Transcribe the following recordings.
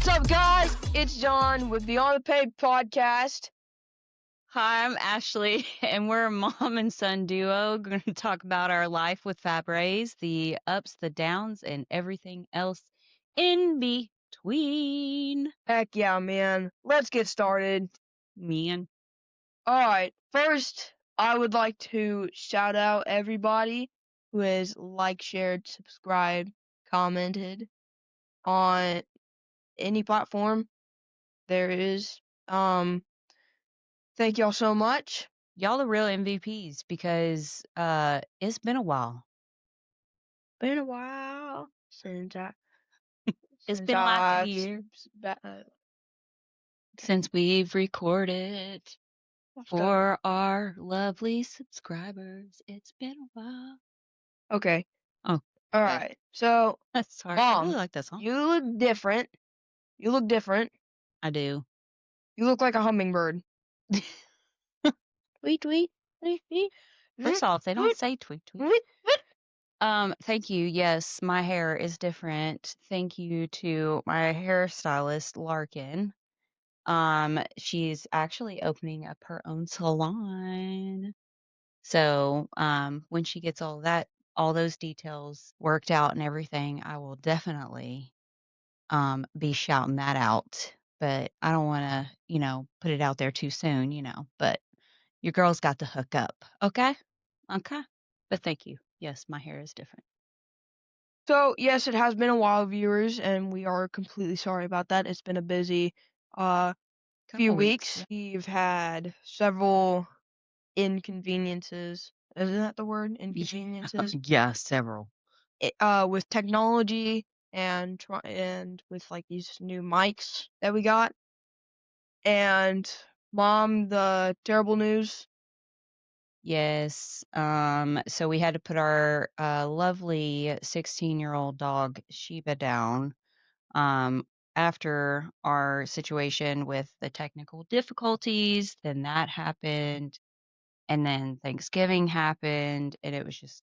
What's up, guys? It's John with Beyond the Page podcast. Hi, I'm Ashley, and we're a mom and son duo. Going to talk about our life with Fabry's, the ups, the downs, and everything else in between. Heck yeah, man. Let's get started. Man. All right. First, I would like to shout out everybody who has liked, shared, subscribed, commented on any platform there is. Thank y'all so much. Y'all are real MVPs because it's been a while. Been a while since It's been like a I've year uh, since we've recorded stopped. for our lovely subscribers. It's been a while. Okay. Oh, All okay. right. So, Sorry. I really Mom, like that song. you look different. You look different. I do. You look like a hummingbird. Tweet, tweet, tweet, tweet. First off, they don't say tweet tweet. Tweet, tweet. Thank you. Yes, my hair is different. Thank you to my hairstylist, Larkin. She's actually opening up her own salon. So, when she gets all those details worked out and everything, I will definitely be shouting that out. But I don't want to, put it out there too soon, but your girl's got to hook up. Okay? Okay. But thank you. Yes, my hair is different. So, yes, it has been a while, viewers, and we are completely sorry about that. It's been a busy few Couple weeks. We've had several inconveniences. Isn't that the word? Inconveniences. Yeah, several. With technology and with like these new mics that we got. And Mom, the terrible news. Yes. So we had to put our lovely 16-year-old dog Sheba down after our situation with the technical difficulties. Then that happened. And then Thanksgiving happened. And it was just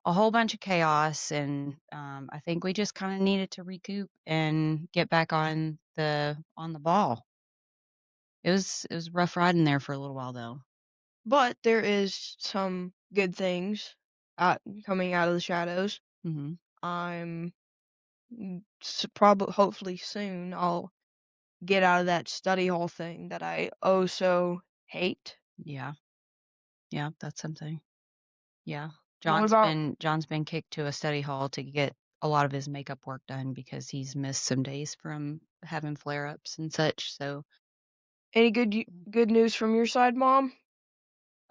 a whole bunch of chaos. And I think we just kind of needed to recoup and get back on the ball. It was rough riding there for a little while though. But there is some good things coming out of the shadows. Hmm. I'm probably, hopefully soon, I'll get out of that study hall thing that I oh so hate. Yeah. Yeah, that's something. Yeah. What John's about been John's been kicked to a study hall to get a lot of his makeup work done because he's missed some days from having flare-ups and such. So, any good news from your side, Mom?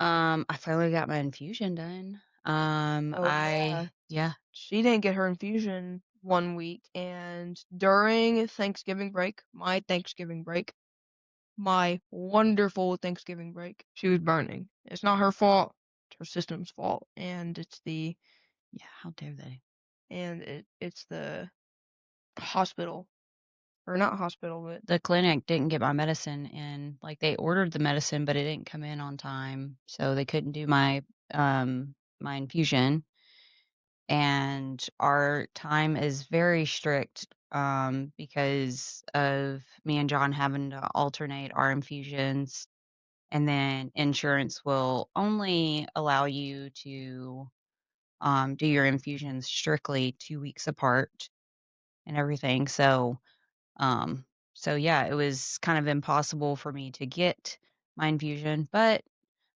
I finally got my infusion done. Oh yeah. Yeah. She didn't get her infusion 1 week, and during Thanksgiving break, my wonderful Thanksgiving break, she was burning. It's not her fault. It's her system's fault, and Yeah, how dare they? it's the hospital, or not hospital, but The clinic didn't get my medicine in. Like they ordered the medicine, but it didn't come in on time, so they couldn't do my infusion. And our time is very strict because of me and John having to alternate our infusions. And then insurance will only allow you to do your infusions strictly 2 weeks apart and everything. Um, so yeah, it was kind of impossible for me to get my infusion, but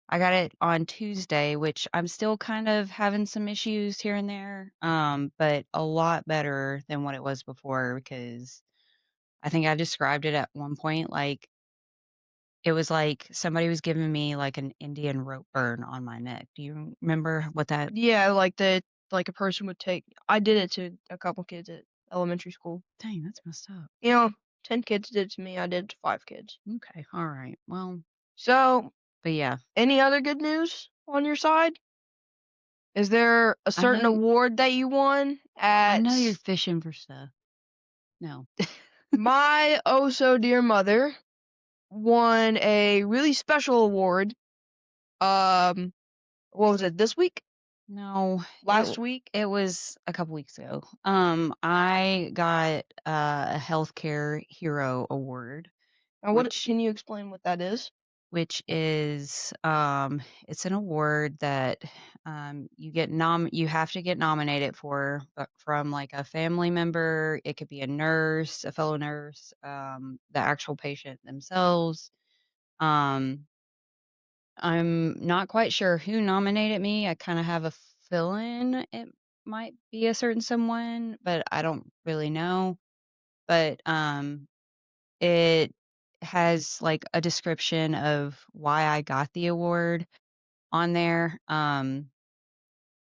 I got it on Tuesday, which I'm still kind of having some issues here and there, but a lot better than what it was before because I think I described it at one point like it was like somebody was giving me like an Indian rope burn on my neck. Do you remember what that? yeah, like a person would take. I did it to a couple kids at elementary school. Dang, that's messed up. 10 kids did it to me. I did it to 5 kids. Okay, all right. Well, So, but yeah, any other good news on your side? Is there a certain know- award that you won I at know you're fishing for stuff. No. my oh so dear mother won a really special award. What was it, this week? No, Last week? it was a couple weeks ago. I got a healthcare hero award, What which can you explain what that is? which is it's an award that you have to get nominated for, but from like a family member. It could be a nurse, a fellow nurse, the actual patient themselves. Um, I'm not quite sure who nominated me. I kind of have a feeling it might be a certain someone, but I don't really know. But it has like a description of why I got the award on there,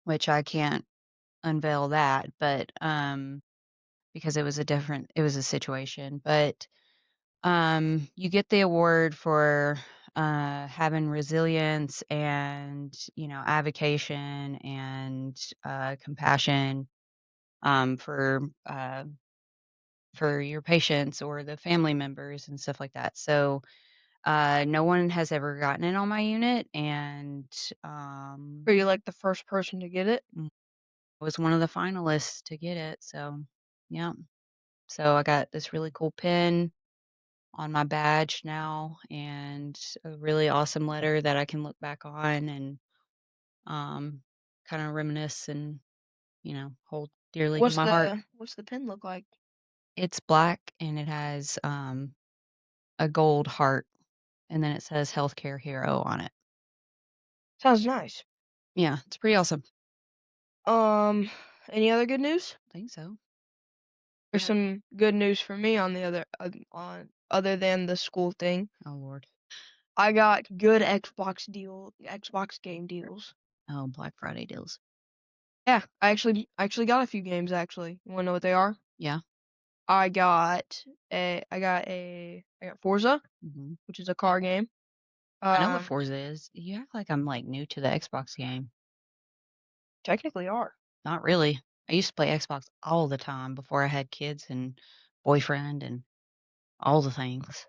which I can't unveil that, but because it was a situation. But you get the award for having resilience and avocation and compassion for your patients or the family members and stuff like that. So no one has ever gotten it on my unit, and Are you like the first person to get it? mm, was one of the finalists to get it. So yeah, so I got this really cool pin on my badge now, and a really awesome letter that I can look back on and um, kind of reminisce and hold dearly to my heart. What's the pin look like? It's black and it has a gold heart, and then it says "Healthcare Hero" on it. Sounds nice. Yeah, it's pretty awesome. Um, any other good news? I think so. There's Yeah. some good news for me on the on other than the school thing. Oh Lord. I got good Xbox game deals. Oh, Black Friday deals. Yeah, I actually got a few games actually. You wanna know what they are? Yeah. I got Forza, Hmm. which is a car game. I know what Um, Forza is. You act like I'm like new to the Xbox game. technically are. Not really. I used to play Xbox all the time before I had kids and boyfriend and all the things.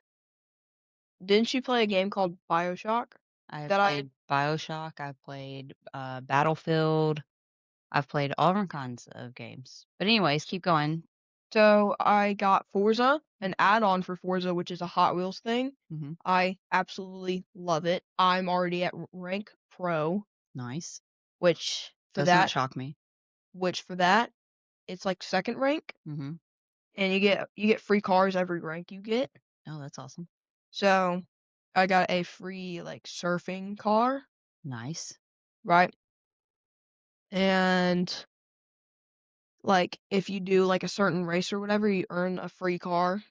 Didn't you play a game called BioShock? I have That I played BioShock, I've played, Battlefield, I've played all kinds of games. But anyways, keep going. so I got Forza, an add-on for Forza, which is a Hot Wheels thing. Mhm. I absolutely love it. I'm already at rank pro, Nice. which for Does not that, shock me. it's like second rank, Mhm. and you get free cars every rank you get. Oh, that's awesome. So I got a free like surfing car, Nice. right? And like if you do like a certain race or whatever, you earn a free car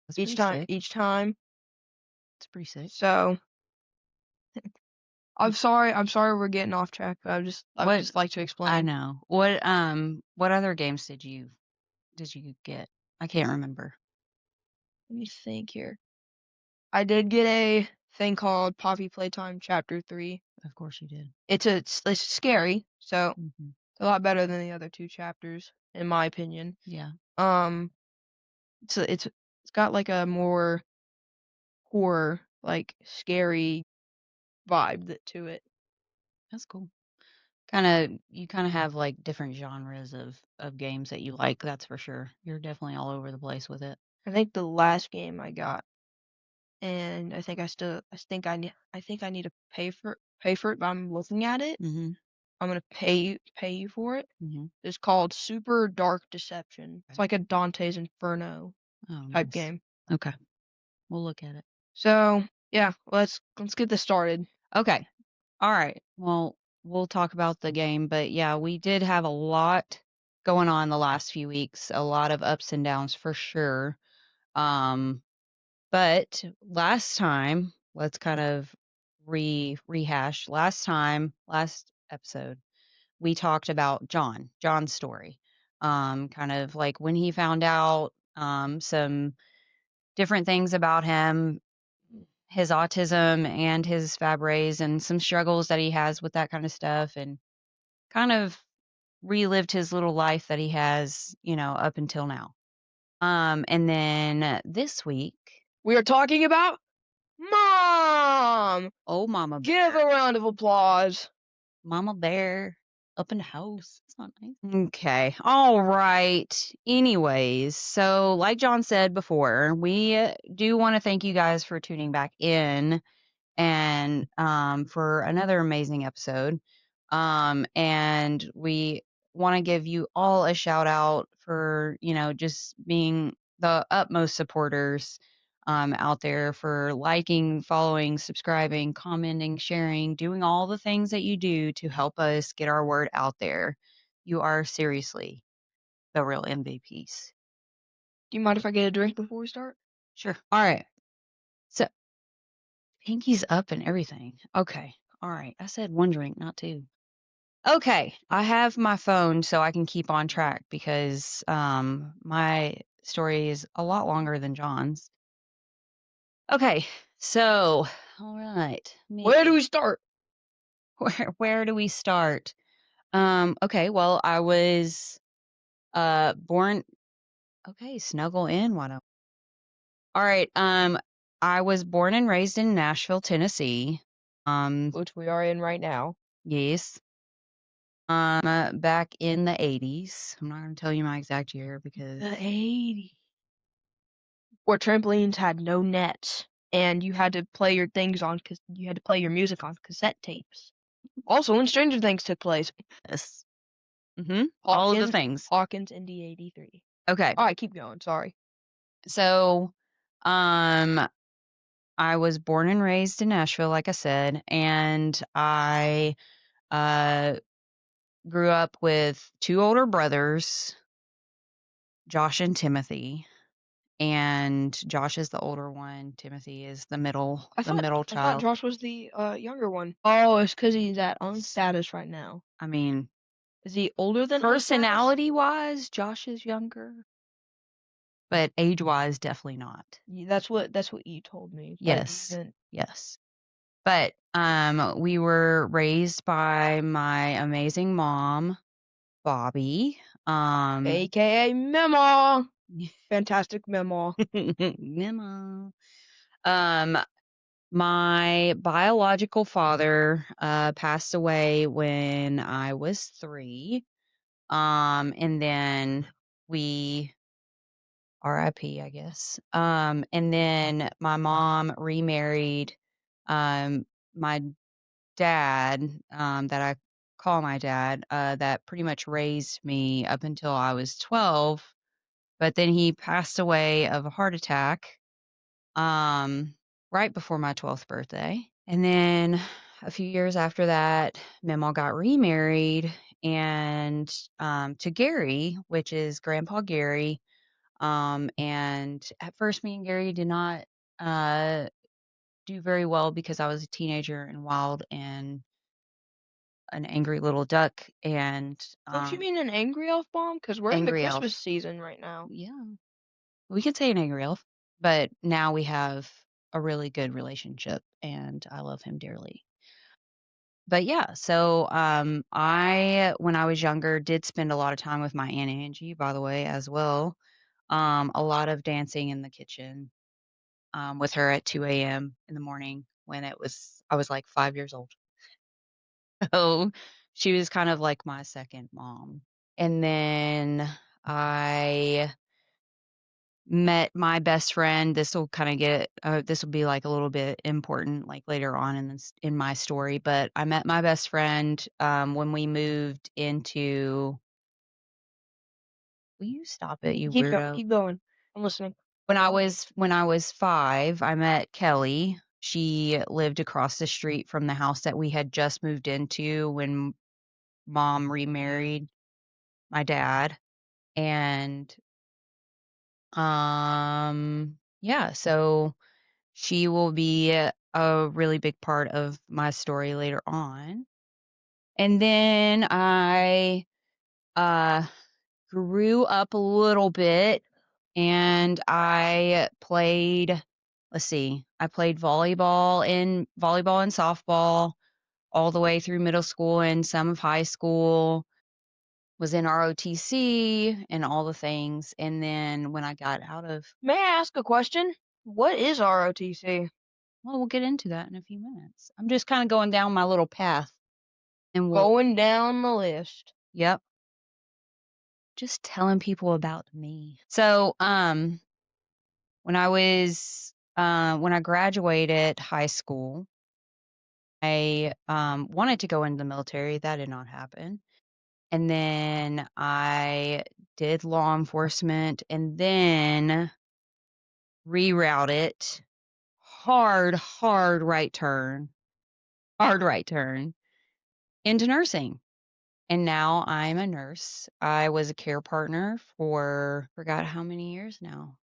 That's each pretty time sick. each time. That's pretty sick. So Mm. I'm sorry we're getting off track, but I would What just like to I explain. know. What other games did you get? I can't remember. Let me think here. I did get a thing called Poppy Playtime Chapter 3. Of course you did. It's scary, so Mhm. it's a lot better than the other two chapters, in my opinion. Yeah. Um, it's got like a more horror, like scary vibe to it. That's cool. You kinda have, like, different genres of games that you like, that's for sure. You're definitely all over the place with it. I think the last game I got, and I think I need to pay for it, but I'm looking at it. Mhm, I'm gonna pay you for it. mhm. It's called Super Dark Deception. It's Okay. like a Dante's Inferno Oh, type nice. game. Okay, we'll look at it. So yeah, let's get this started. Okay. Alright. Well, we'll talk about the game, but, yeah, we did have a lot going on the last few weeks, a lot of ups and downs for sure. Um, but last time, let's kind of rehash. Last episode, we talked about John's story. Kind of like when he found out some different things about him, his autism and his Fabry's, and some struggles that he has with that kind of stuff, and kind of relived his little life that he has, up until now. And then this week, We are talking about Mom. oh, Mama Give Bear, a round of applause. Mama Bear. Up in the house. It's not nice. Okay. All right. Anyways, so like John said before, we do want to thank you guys for tuning back in and for another amazing episode. And we want to give you all a shout out for, just being the utmost supporters out there for liking, following, subscribing, commenting, sharing, doing all the things that you do to help us get our word out there. You are seriously the real MVPs. Do you mind if I get a drink before we start? Sure. All right. So, pinky's up and everything. Okay. All right. I said one drink, not two. Okay, I have my phone so I can keep on track because my story is a lot longer than John's. Okay, so all right, Where do me. we start? Where do we start? Okay, well, I was born. Okay, snuggle in. Why don't? All right, I was born and raised in Nashville, Tennessee. Which we are in right now. Yes. Back in the 80s. I'm not gonna tell you my exact year because The 80s. Where trampolines had no nets and you had to play your things on because you had to play your music on cassette tapes. Also, when Stranger Things took place, yes. Mhm. All of the Hawkins, things. Hawkins, Indy 83. Okay. All right, keep going. Sorry. So, um, I was born and raised in Nashville, like I said, and I uh grew up with two older brothers, Josh and Timothy. And Josh is the older one. Timothy is I the thought middle I thought child. Josh was the younger one. Oh, it's because he's at unstatus right now. I mean, Is he older than unstatus? personality wise, Josh is younger, but age wise, definitely not. That's what you told me. But he Yes. isn't. Yes. But, we were raised by my amazing mom, Bobby. Um, AKA Memo. Fantastic Memo. Memo. Um, my biological father, passed away when I was 3. And then we RIP, I guess. And then my mom remarried, my dad, that I call my dad, that pretty much raised me up until I was 12, but then he passed away of a heart attack, um, right before my 12th birthday. And then a few years after that, Mamaw got remarried and to Gary, which is Grandpa Gary. And at first, me and Gary did not uh, do very well because I was a teenager and wild and an angry little duck and, Don't you mean an angry elf bomb? Because we're in the angry Christmas elf. season right now. Yeah, we could say an angry elf, but now we have a really good relationship and I love him dearly. But yeah, so, I, when I was younger, did spend a lot of time with my Aunt Angie, by the way, as well. A lot of dancing in the kitchen, with her at 2 a.m. in the morning when I was like 5 years old. So, she was kind of like my second mom. And then I met my best friend. This will kind of this will be like a little bit important like later on in my story, but I met my best friend when we moved into Will you stop it, you weirdo? Keep going. I'm listening. When I was 5, I met Kelly. She lived across the street from the house that we had just moved into when mom remarried my dad. And yeah, so she will be a really big part of my story later on. And then I uh grew up a little bit and I played let's see, I played volleyball and softball all the way through middle school and some of high school, was in ROTC and all the things. And then when I got out of May I ask a question? What is ROTC? well, we'll get into that in a few minutes. I'm just kind of going down my little path. And we'll Going down the list. yep, just telling people about me. So, when I graduated high school, I, wanted to go into the military. That did not happen. And then I did law enforcement and then rerouted hard right turn into nursing. And now I'm a nurse. I was a care partner for forgot how many years now.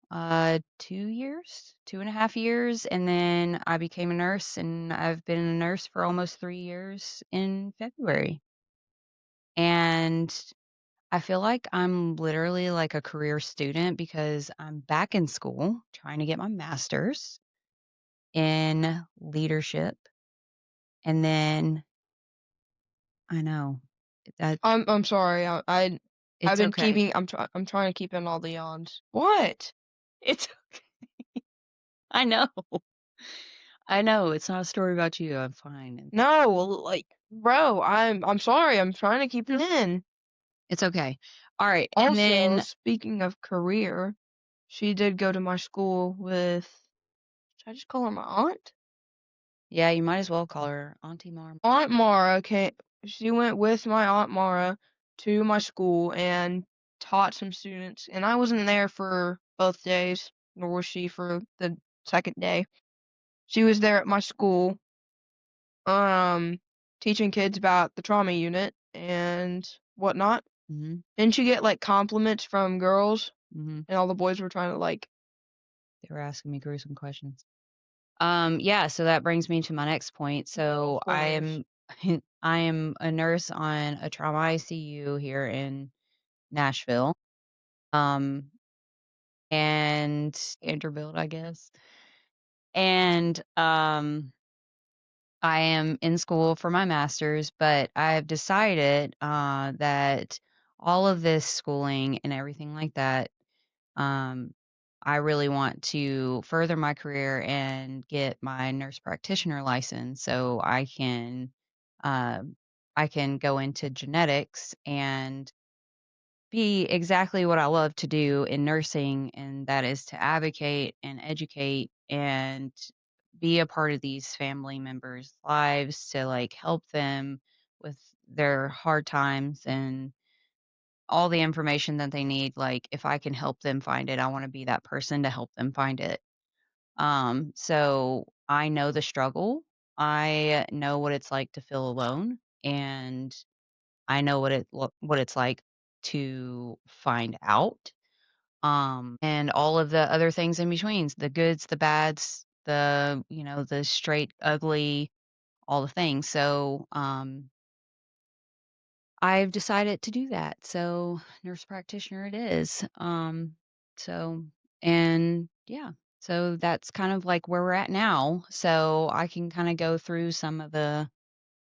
2 years, 2.5 years. And then I became a nurse and I've been a nurse for almost 3 years in February. And I feel like I'm literally like a career student because I'm back in school trying to get my master's in leadership. And then I know that I'm sorry. I've it's been okay. keeping. I'm trying to keep in all the yawns. What? It's I know. I know. It's not a story about you. I'm fine. No, like, bro. I'm sorry. I'm trying to keep it in. It's okay. All right. And Also, then speaking of career, she did go to my school with. Should I just call her my aunt? yeah, you might as well call her Auntie Mom. Aunt Mara. Okay, she went with my aunt Mara to my school and taught some students, and I wasn't there for both days, nor was she for the second day. She was there at my school, um, teaching kids about the trauma unit and whatnot. Mhm. Didn't you get like compliments from girls Mhm. and all the boys were trying to like, They were asking me gruesome questions. Yeah, so that brings me to my next point. So I hilarious. am I am a nurse on a trauma ICU here in Nashville. Um and Vanderbilt, I guess. And I am in school for my master's, but I've decided that all of this schooling and everything like that, um, I really want to further my career and get my nurse practitioner license so um, I can go into genetics and be exactly what I love to do in nursing, and that is to advocate and educate and be a part of these family members' lives to like help them with their hard times and all the information that they need. Like, if I can help them find it, I want to be that person to help them find it. So I know the struggle. I know what it's like to feel alone, and I know what it's like to find out, and all of the other things in betweens, the goods, the bads, the straight, ugly, all the things. So, I've decided to do that. So, nurse practitioner it is. So and yeah, so that's kind of like where we're at now. So I can kind of go through some of the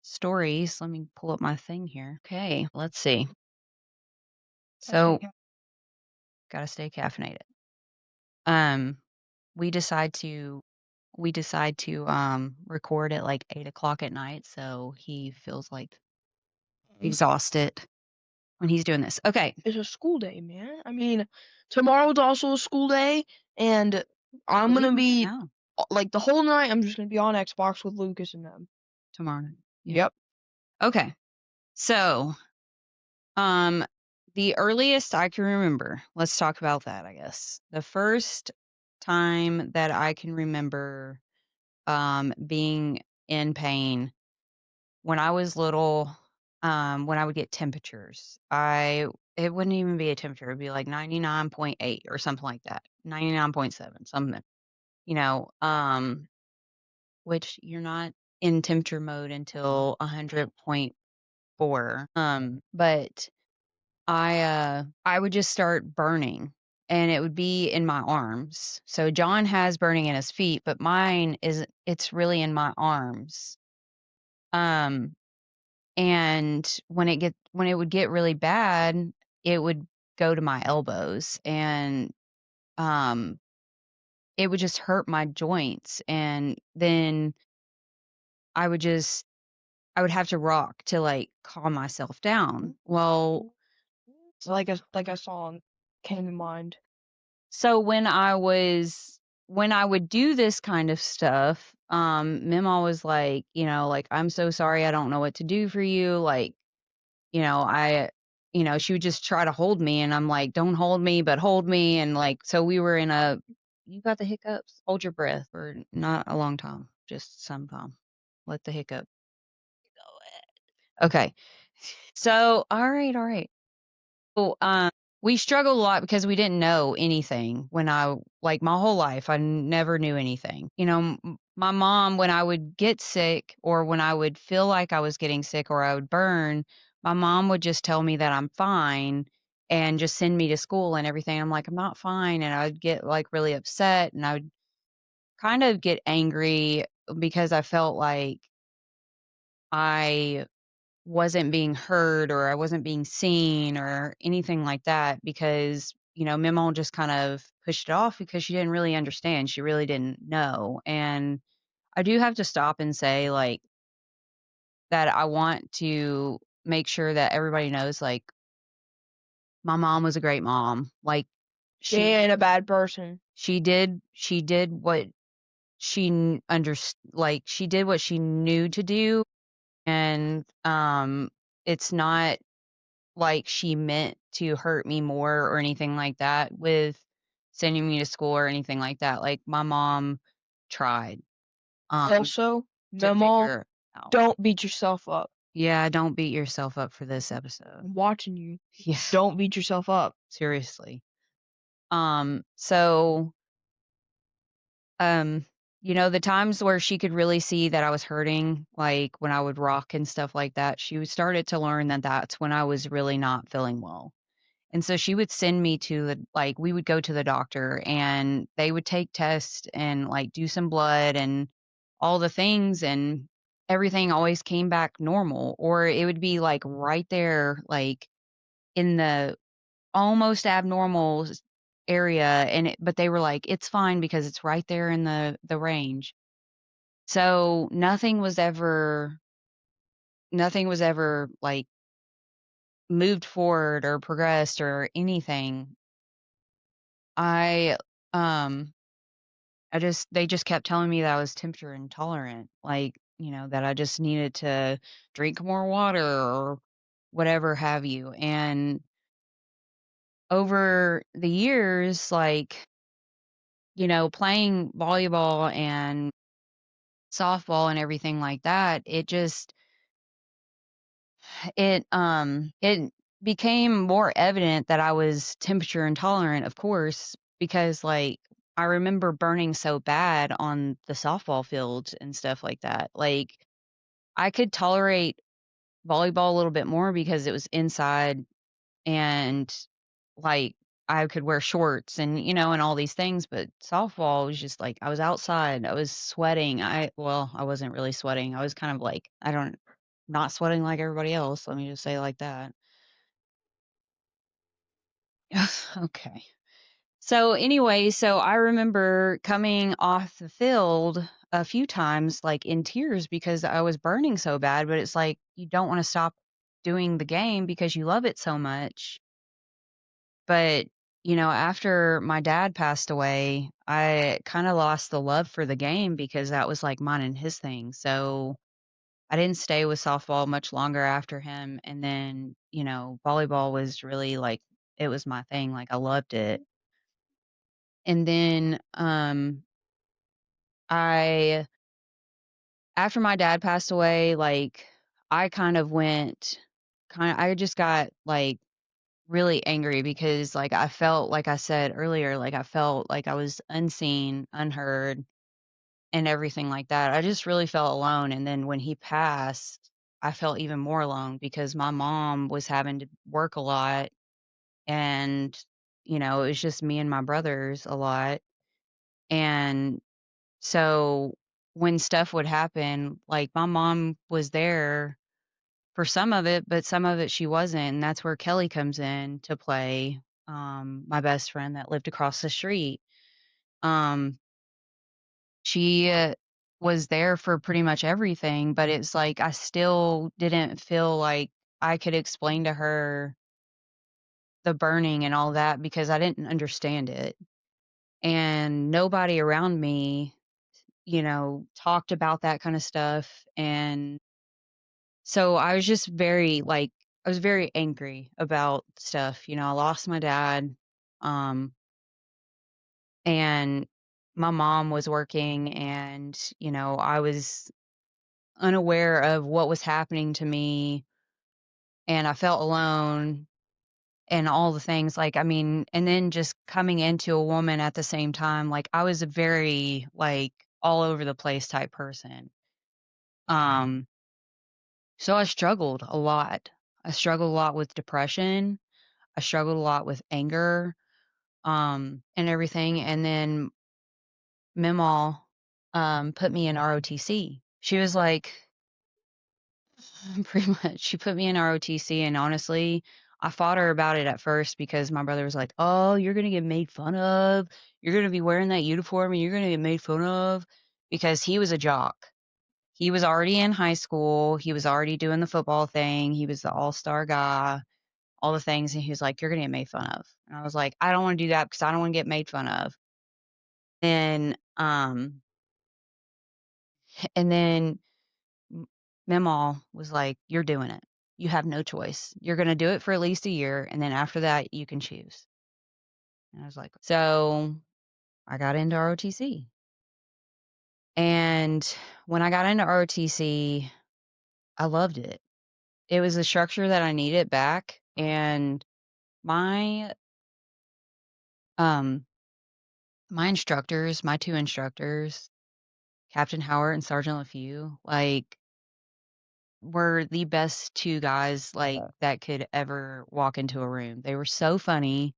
stories. Let me pull up my thing here. Okay, let's see. So, gotta stay caffeinated. Um, we decide to record at like 8 o'clock at night, so he feels like exhausted when he's doing this. Okay. It's a school day, man. I mean, tomorrow's also a school day, and I'm Well, he gonna can be now. like the whole night. I'm just gonna be on Xbox with Lucas and them. Tomorrow night. Yeah. Yep. Okay. So, um, the earliest I can remember, let's talk about that, I guess. The first time that I can remember being in pain when I was little, when I would get temperatures, it wouldn't even be a temperature, it'd be like 99.8 or something like that. 99.7, something, you know, which you're not in temperature mode until 100.4. But I would just start burning and it would be in my arms. So John has burning in his feet, but mine is it's really in my arms. Um and when it would get really bad, it would go to my elbows and um it would just hurt my joints and then I would just I would have to rock to, like, calm myself down. Well, It's like a song came to mind. so when I would do this kind of stuff, Mima was like, like, "I'm so sorry, I don't know what to do for you." Like, I she would just try to hold me, and I'm like, "Don't hold me, but hold me." And, like, so we were in a "You got the hiccups? Hold your breath for not a long time, just some time. Let the hiccup go. Okay. So, alright, alright. So, we struggled a lot because we didn't know anything when like, my whole life, I never knew anything. My mom, when I would get sick or when I would feel like I was getting sick or I would burn, my mom would just tell me that I'm fine and just send me to school and everything. I'm like, "I'm not fine," and I would get, like, really upset, and I would kind of get angry because I felt like I wasn't being heard or I wasn't being seen or anything like that because, Mimo just kind of pushed it off because she didn't really understand. She really didn't know. And I do have to stop and say, like, that I want to make sure that everybody knows, like, my mom was a great mom. Like, She she ain't a bad person. she did what like, she did what she knew to do. And it's not like she meant to hurt me more or anything like that with sending me to school or anything like that. Like, my mom tried, Also, to Memo, figure it out. don't beat yourself up. Yeah, don't beat yourself up for this episode. I'm watching you. Yeah, Don't beat yourself up. seriously. So, um, the times where she could really see that I was hurting, like when I would rock and stuff like that, she started to learn that that's when I was really not feeling well. And so she would send me to we would go to the doctor and they would take tests and, like, do some blood and all the things, and everything always came back normal, or it would be, like, right there, like, in the almost abnormal area, but they were like, "It's fine because it's right there in the range." So nothing was ever, like, moved forward or progressed or anything. I, um they just kept telling me that I was temperature intolerant, like, that I just needed to drink more water or whatever have you. And over the years, like, playing volleyball and softball and everything like that, it became more evident that I was temperature intolerant, of course, because, like, I remember burning so bad on the softball fields and stuff like that. Like, I could tolerate volleyball a little bit more because it was inside and, like, I could wear shorts and all these things, but softball was just like I was outside, I was sweating. I wasn't really sweating. I was kind of like, I don't not sweating like everybody else, let me just say it like that. Okay. So anyway, so I remember coming off the field a few times, like, in tears because I was burning so bad, but it's like you don't want to stop doing the game because you love it so much. But, after my dad passed away, I kind of lost the love for the game because that was like mine and his thing. So I didn't stay with softball much longer after him. And then, volleyball was really like, it was my thing. Like, I loved it. And then, I after my dad passed away, like, I kind of went I just got, like, really angry because, like, I felt like I said earlier, like, I felt like I was unseen, unheard, and everything like that. I just really felt alone, and then when he passed, I felt even more alone because my mom was having to work a lot, and, it was just me and my brothers a lot. And so when stuff would happen, like, my mom was there for some of it, but some of it she wasn't, and that's where Kelly comes in to play, my best friend that lived across the street. Um, she was there for pretty much everything, but it's like I still didn't feel like I could explain to her the burning and all that because I didn't understand it. And nobody around me, talked about that kind of stuff. And so I was just I was very angry about stuff. I lost my dad. Um, and my mom was working and, I was unaware of what was happening to me and I felt alone and all the things like I mean, and then just coming into a woman at the same time, like I was a very like all over the place type person. Um so I struggled a lot. I struggled a lot with depression. I struggled a lot with anger and everything and then Memaw put me in ROTC. She was like pretty much. She put me in ROTC, and honestly, I fought her about it at first because my brother was like, "Oh, you're gonna get made fun of. You're gonna be wearing that uniform, and you're gonna get made fun of," because he was a jock. He was already in high school. He was already doing the football thing. He was the all-star guy, all the things, and he was like, "You're gonna get made fun of." And I was like, "I don't want to do that because I don't want to get made fun of." And and then Memaw was like, "You're doing it. You have no choice. You're gonna do it for at least a year, and then after that, you can choose." And I was like, so I got into ROTC. And when I got into ROTC, I loved it. It was a structure that I needed back. And my um my instructors, my two instructors, Captain Howard and Sergeant LaFew, like were the best two guys like that could ever walk into a room. They were so funny.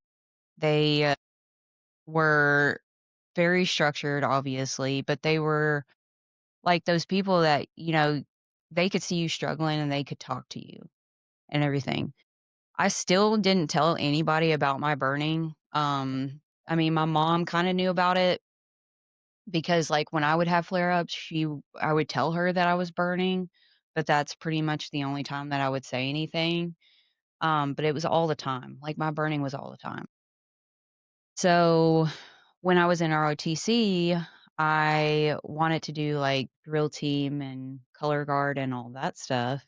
They were very structured, obviously, but they were like those people that, they could see you struggling and they could talk to you and everything. I still didn't tell anybody about my burning. I mean, my mom kind of knew about it because like when I would have flare-ups, I would tell her that I was burning, but that's pretty much the only time that I would say anything. But it was all the time. Like my burning was all the time. So when I was in ROTC, I wanted to do like drill team and color guard and all that stuff.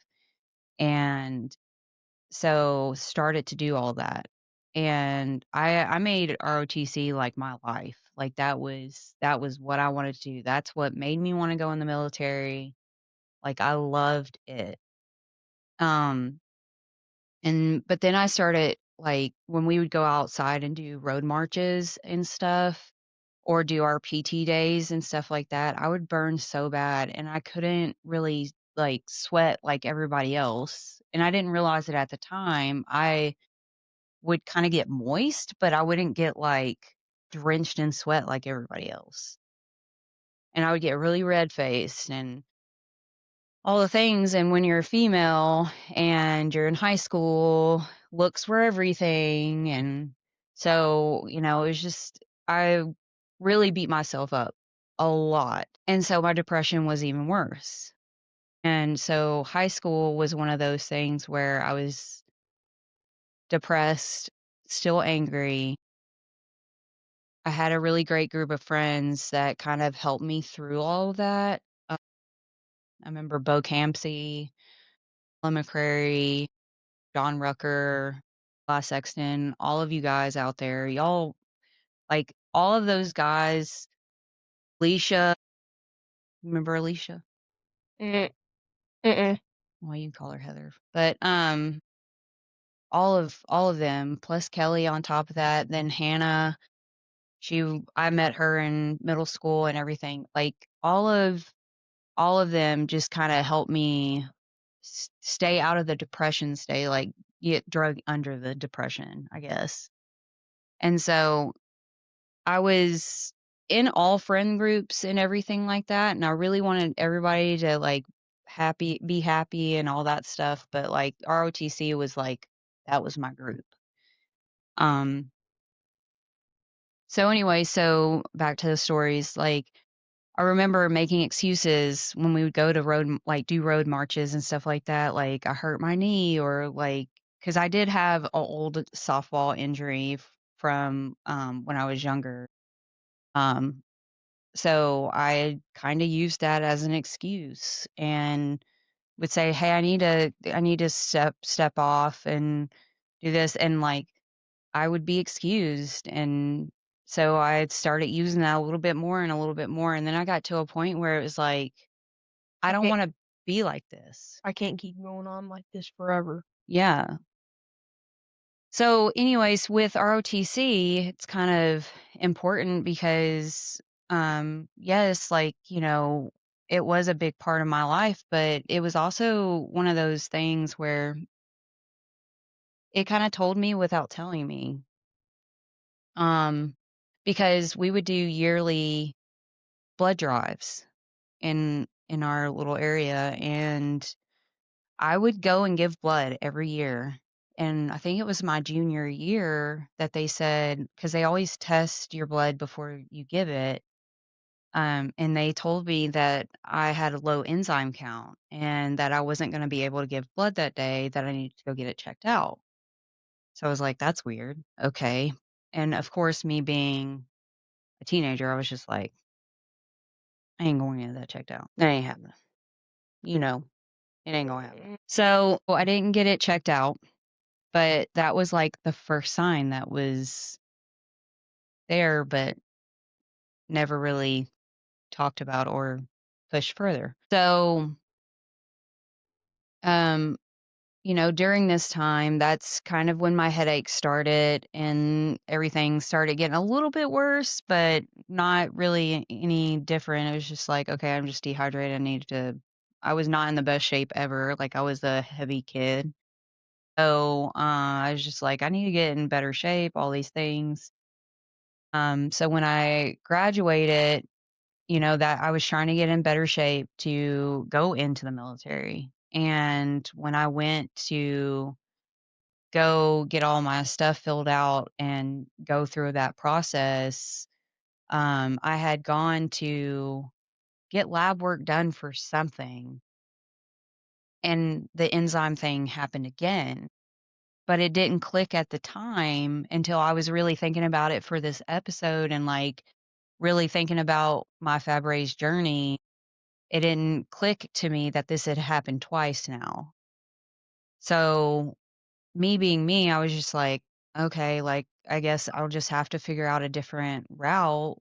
And so started to do all that. And I made ROTC like my life. Like that was what I wanted to do. That's what made me want to go in the military. Like I loved it. Um and but then I started like when we would go outside and do road marches and stuff or do our PT days and stuff like that, I would burn so bad and I couldn't really like sweat like everybody else. And I didn't realize it at the time. I would kind of get moist, but I wouldn't get like drenched in sweat like everybody else. And I would get really red faced and all the things. And when you're a female and you're in high school, looks were everything. And so, it was just, I really beat myself up a lot. And so my depression was even worse. And so high school was one of those things where I was depressed, still angry. I had a really great group of friends that kind of helped me through all of that. I remember Bo Campsey, Ellen McCrary, John Rucker, Sexton, all of you guys out there, y'all, like all of those guys, Alicia, remember Alicia? Mm, mm-mm. Well, you can call her Heather, but all of them, plus Kelly on top of that, then Hannah. I met her in middle school and everything. Like all of them just kind of helped me stay out of the depression, stay like get drug under the depression, I guess. And so I was in all friend groups and everything like that, and I really wanted everybody to, like, be happy and all that stuff, but, like, ROTC was, like that was my group. Um, so anyway, so back to the stories, like, I remember making excuses when we would go to do road marches and stuff like that, like, I hurt my knee or, like, because I did have a old softball injury from, when I was younger, um, so I kinda used that as an excuse and would say, "Hey, I need to step off and do this," and, like, I would be excused, and so I started using that a little bit more and a little bit more, and then I got to a point where it was like, I I don't can't wanna be like this. I can't keep going on like this forever. Yeah. So, anyways, with ROTC, it's kind of important because, yes, like, it was a big part of my life, but it was also one of those things where it kinda told me without telling me. Um, because we would do yearly blood drives in our little area, and I would go and give blood every year. And I think it was my junior year that they said, because they always test your blood before you give it. And they told me that I had a low enzyme count and that I wasn't going to be able to give blood that day, that I needed to go get it checked out. So I was like, that's weird. Okay. And of course, me being a teenager, I was just like, I ain't going to get that checked out. That ain't happening. You know, it ain't going to happen. So I didn't get it checked out, but that was like the first sign that was there, but never really talked about or pushed further. So, um, during this time, that's kind of when my headache started and everything started getting a little bit worse, but not really any different. It was just like, okay, I'm just dehydrated. I was not in the best shape ever. Like, I was a heavy kid. So, I was just like, I need to get in better shape, all these things. So when I graduated, that I was trying to get in better shape to go into the military. And when I went to go get all my stuff filled out and go through that process, I had gone to get lab work done for something, and the enzyme thing happened again. But it didn't click at the time until I was really thinking about it for this episode and, like, really thinking about my Fabry's journey. It didn't click to me that this had happened twice now. So, me being me, I was just like, "Okay, like, I guess I'll just have to figure out a different route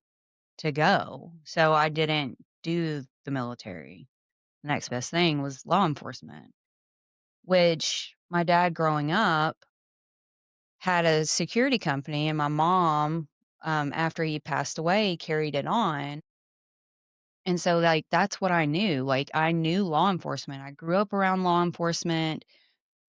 to go." So, I didn't do the military. The next best thing was law enforcement, which my dad growing up had a security company, and my mom, after he passed away, carried it on. And so, like, that's what I knew. Like, I knew law enforcement. I grew up around law enforcement.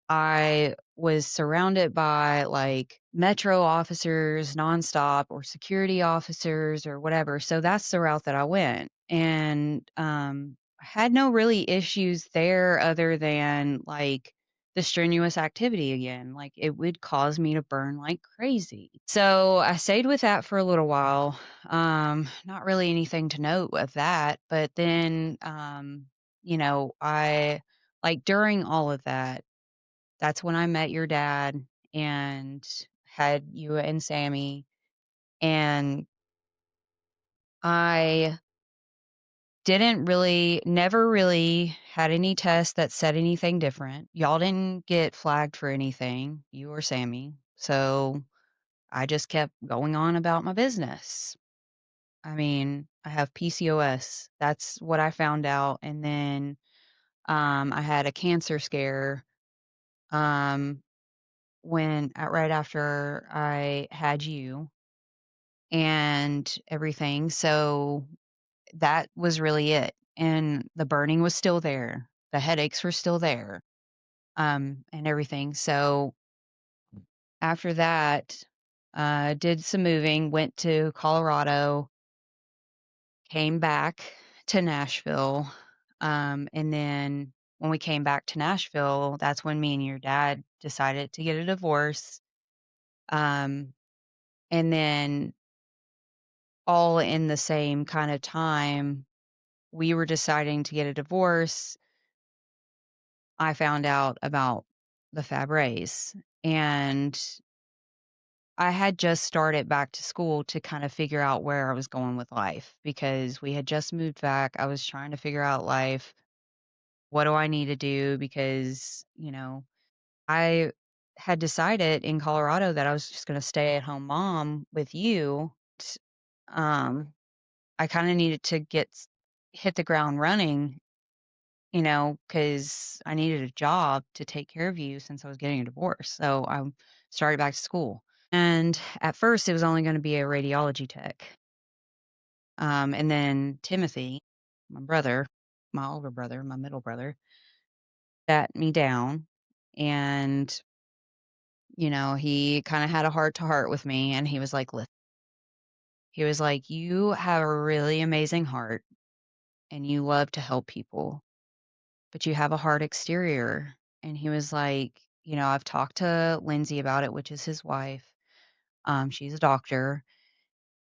I was surrounded by, like, metro officers nonstop or security officers or whatever. So that's the route that I went. And I had no really issues there other than, like, the strenuous activity again. Like, it would cause me to burn like crazy. So I stayed with that for a little while. Not really anything to note of that. But then, I, like, during all of that, that's when I met your dad and had you and Sammy, and I never really had any tests that said anything different. Y'all didn't get flagged for anything, you or Sammy. So I just kept going on about my business. I mean, I have PCOS. That's what I found out. And then I had a cancer scare. Um, right after I had you and everything. So that was really it. And the burning was still there. The headaches were still there. And everything. So after that, did some moving, went to Colorado, came back to Nashville. And then when we came back to Nashville, that's when me and your dad decided to get a divorce. Um, and then all in the same kind of time. we were deciding to get a divorce, I found out about the Fabrys, and I had just started back to school to kind of figure out where I was going with life because we had just moved back. I was trying to figure out life. What do I need to do? Because, I had decided in Colorado that I was just going to stay at home mom with you. T- Um, I kind of needed to hit the ground running, because I needed a job to take care of you since I was getting a divorce. So I started back to school. And at first, it was only going to be a radiology tech. And then Timothy, my brother, my older brother, my middle brother, sat me down and, he kind of had a heart to heart with me. And he was like, "Listen," he was like, "You have a really amazing heart and you love to help people, but you have a hard exterior." And he was like, "I've talked to Lindsay about it," which is his wife. She's a doctor.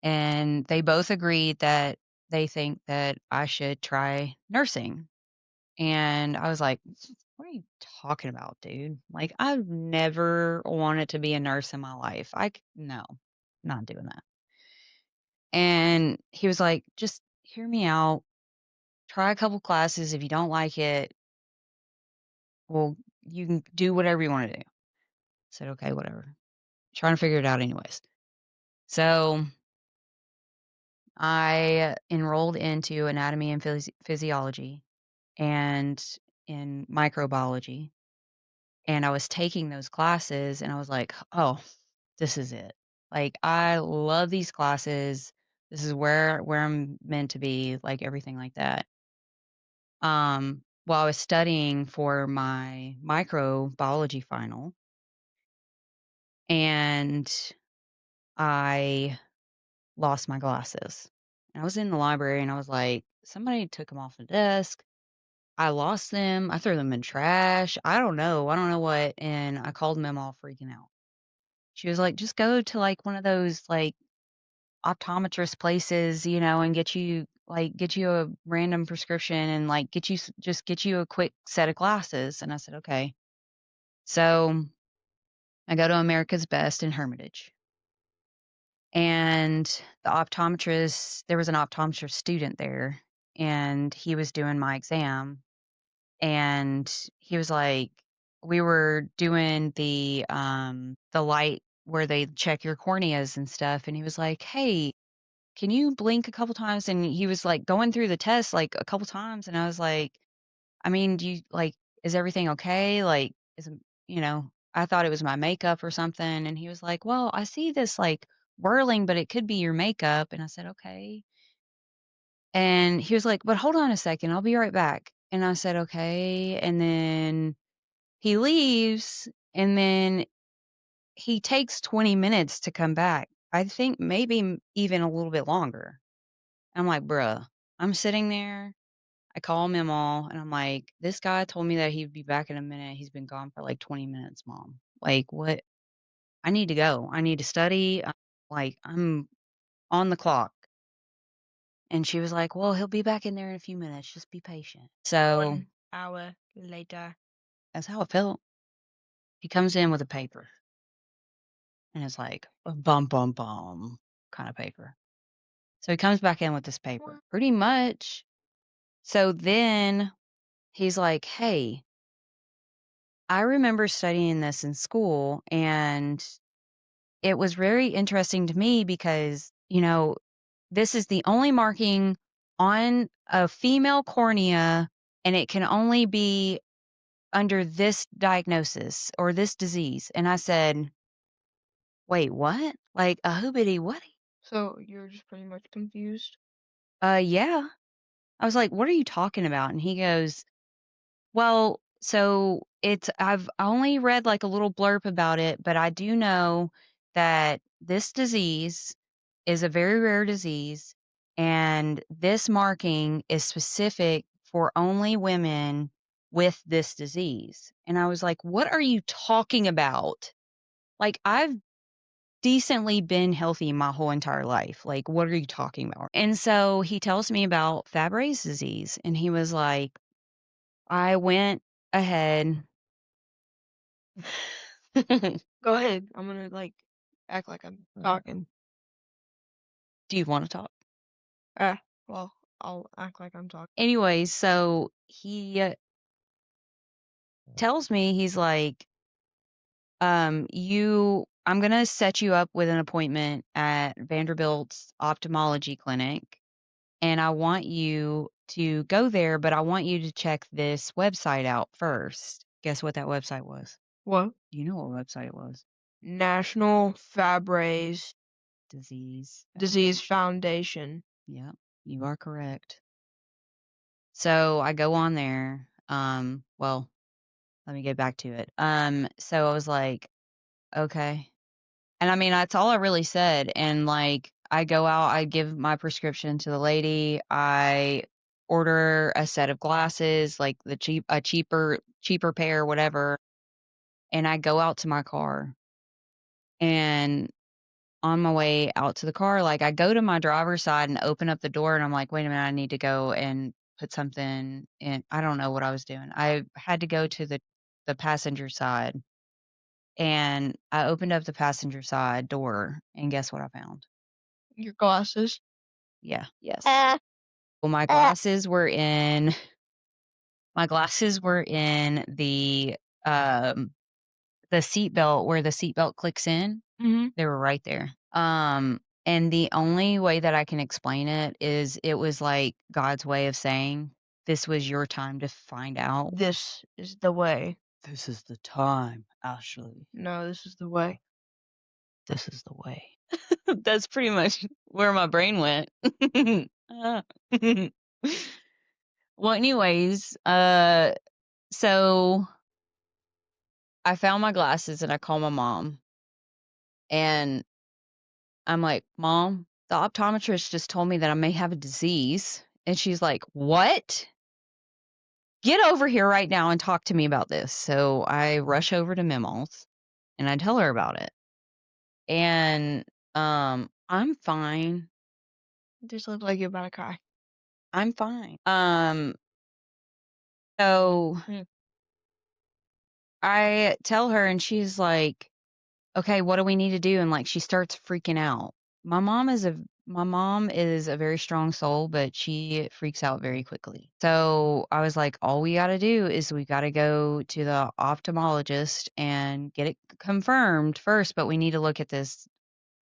And they both agreed that they think that I should try nursing. And I was like, "What are you talking about, dude? Like, I've never wanted to be a nurse in my life. No, not doing that." And he was like, "Just hear me out. Try a couple classes. If you don't like it, well, you can do whatever you want to do." I said, "Okay, whatever." Trying to figure it out anyways. So I enrolled into anatomy and physiology and in microbiology. And I was taking those classes and I was like, "Oh, this is it. Like I love these classes. This is where I'm meant to be, like everything like that." While I was studying for my microbiology final, and I lost my glasses. And I was in the library and I was like, somebody took them off the desk. I lost them. I threw them in trash. I don't know. I don't know what. And I called them all freaking out. She was like, "Just go to, like, one of those, like, optometrist places, and get you a random prescription and, like, get you a quick set of glasses." And I said, "Okay." So, I go to America's Best in Hermitage, and there was an optometrist student there, and he was doing my exam, and he was like we were doing the light where they check your corneas and stuff, and he was like, "Hey, can you blink a couple times?" And he was, like, going through the test, like, a couple times, and I was like, "I mean, do you like, is everything okay? Like, I thought it was my makeup or something." And he was like, "Well, I see this, like, whirling, but it could be your makeup." And I said, "Okay." And he was like, "But hold on a second, I'll be right back." And I said, "Okay." And then he leaves, and then he takes 20 minutes to come back. I think maybe even a little bit longer. I'm like, "Bruh." I'm sitting there, I call Mamaw, and I'm like, "This guy told me that he'd be back in a minute. He's been gone for like 20 minutes, mom. Like, what? I need to go. I need to study. I'm on the clock." And she was like, "Well, he'll be back in there in a few minutes. Just be patient." So 1 hour later. that's how it felt. He comes in with a paper, and it's like a bum, bum, bum kind of paper. So he comes back in with this paper, pretty much. So then he's like, "Hey, I remember studying this in school, and it was very interesting to me because, this is the only marking on a female cornea, and it can only be under this diagnosis or this disease." And I said, "Wait, what? Like a hoobity what?" So you're just pretty much confused. Yeah. I was like, "What are you talking about?" And he goes, "Well, so I've only read like a little blurb about it, but I do know that this disease is a very rare disease, and this marking is specific for only women with this disease." And I was like, "What are you talking about?" Like, decently been healthy my whole entire life. Like, what are you talking about? And so he tells me about Fabry's disease, and he was like, I went ahead. Go ahead. I'm gonna like act like I'm talking. Do you want to talk? Well, I'll act like I'm talking. Anyways, so he tells me, he's like, I'm gonna set you up with an appointment at Vanderbilt's ophthalmology clinic, and I want you to go there, but I want you to check this website out first. Guess what that website was? What? Do you know what website it was? National Fabry's Disease. Disease Foundation. Yep, you are correct. So I go on there. Well, let me get back to it. So I was like, okay. And I mean, that's all I really said. And like, I go out, I give my prescription to the lady, I order a set of glasses, like a cheaper pair, whatever. And I go out to my car. And on my way out to the car, like I go to my driver's side and open up the door and I'm like, wait a minute, I need to go and put something in. I don't know what I was doing. I had to go to the passenger side, and I opened up the passenger side door, and guess what I found? Your glasses. Yeah, yes. Well, my glasses were in um the seat belt where the seat belt clicks in. Mm-hmm. They were right there. And the only way that I can explain it is it was like God's way of saying, this was your time to find out. This is the way. This is the time, Ashley. No, this is the way. This is the way. That's pretty much where my brain went. Ah. Well, anyways, so I found my glasses and I called my mom, and I'm like, Mom, the optometrist just told me that I may have a disease. And she's like, What? Get over here right now and talk to me about this. So I rush over to Mimals and I tell her about it. And I'm fine. You just look like you're about to cry. I'm fine. So Mm. I tell her and she's like, okay, what do we need to do? And like she starts freaking out. My mom is a very strong soul, but she freaks out very quickly. So I was like, all we got to do is we got to go to the ophthalmologist and get it confirmed first, but we need to look at this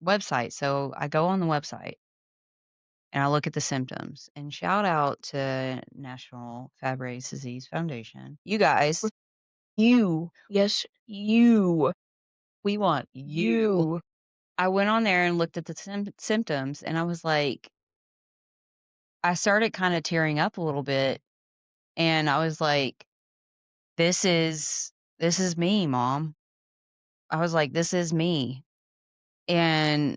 website. So I go on the website and I look at the symptoms, and shout out to National Fabry Disease Foundation. You guys, You. Yes, you. we want you. I went on there and looked at the symptoms, and I was like, I started kind of tearing up a little bit, and I was like, this is me, Mom. I was like, this is me. And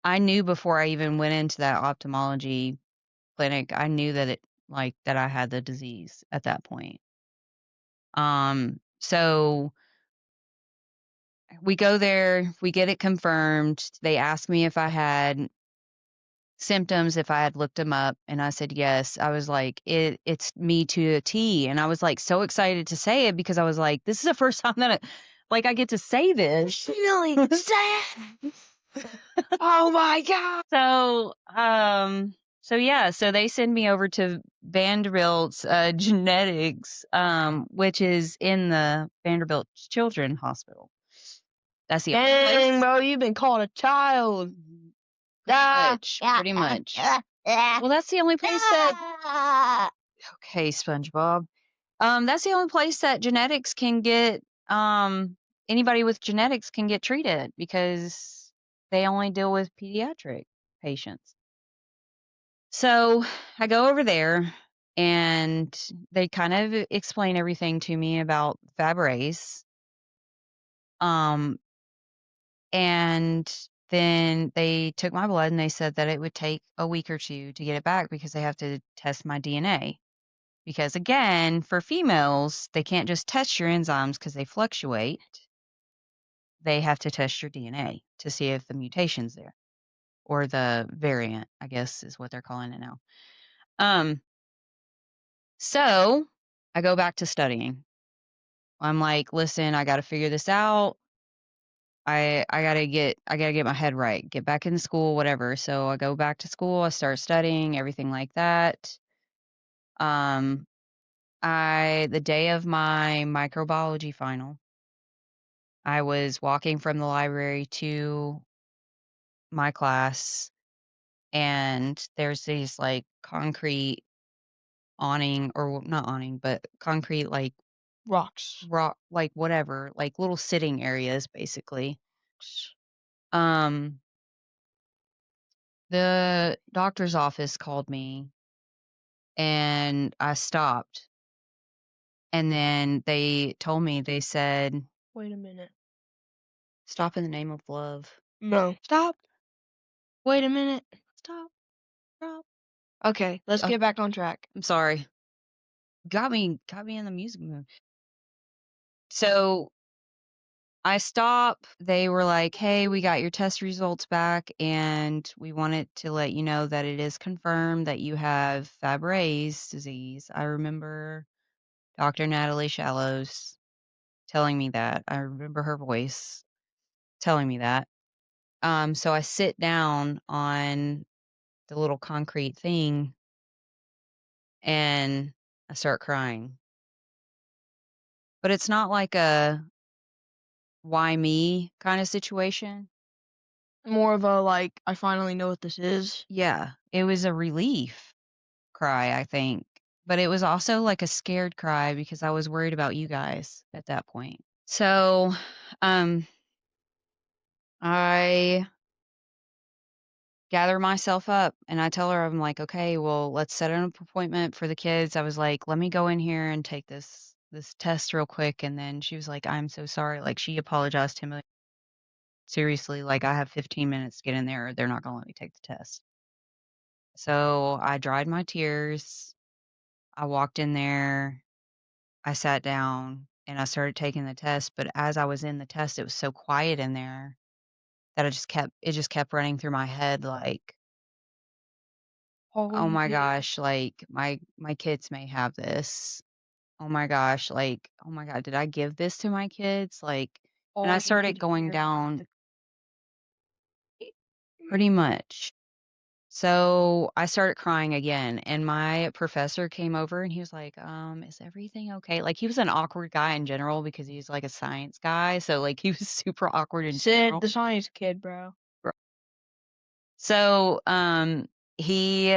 I knew before I even went into that ophthalmology clinic, I knew that that I had the disease at that point. So we go there, we get it confirmed. They ask me if I had symptoms, if I had looked them up, and I said yes. I was like, it's me to a T. And I was like so excited to say it because I was like, this is the first time that I get to say this. Really sad. Oh my god. So yeah, so they send me over to Vanderbilt's genetics, which is in the Vanderbilt Children's Hospital. That's the only Dang, place. bro, you've been called a child. Pretty much. Well, that's the only place that. Okay, SpongeBob. That's the only place that genetics can get. Anybody with genetics can get treated because they only deal with pediatric patients. So I go over there and they kind of explain everything to me about Fabry's. Um, and then they took my blood and they said that it would take a week or two to get it back because they have to test my DNA. Because again, for females, they can't just test your enzymes because they fluctuate. they have to test your DNA to see if the mutation's there or the variant, I guess is what they're calling it now. Um, so I go back to studying. I'm like, listen, I got to figure this out. I gotta get my head right, get back in school, whatever. So I go back to school, I start studying, everything like that. Um, I the day of my microbiology final, I was walking from the library to my class, and there's these like concrete awning or not awning, but concrete like Rocks. rock, like whatever, like little sitting areas basically. Um, the doctor's office called me and I stopped. And then they told me, they said, Wait a minute. stop in the name of love. No. Stop. Wait a minute. Stop. Stop. Okay, let's Oh, get back on track. I'm sorry. Got me in the music mood. So I stop. They were like, hey, we got your test results back and we wanted to let you know that it is confirmed that you have Fabry's disease. I remember Dr. Natalie Shallows telling me that. I remember her voice telling me that. So I sit down on the little concrete thing and I start crying. But it's not like a why me kind of situation. More of a like, I finally know what this is. Yeah, it was a relief cry, I think. But it was also like a scared cry because I was worried about you guys at that point. So, um, I gather myself up and I tell her, I'm like, okay, well, let's set an appointment for the kids. I was like, let me go in here and take this test real quick. And then she was like, I'm so sorry. Like she apologized to me. Seriously, like I have 15 minutes to get in there or they're not gonna let me take the test. So I dried my tears. I walked in there, I sat down and I started taking the test. But as I was in the test, it was so quiet in there that it just kept running through my head like, Oh, "Oh you my did. gosh, like, my kids may have this. Oh my gosh, like, oh my god, did I give this to my kids?" Like, and All I you started could going hear was down the. pretty much. So, I started crying again, and my professor came over and he was like, is everything okay?" Like, he was an awkward guy in general because he's, like, a science guy, so, like, he was super awkward in Sid, general. the science kid, bro. So, he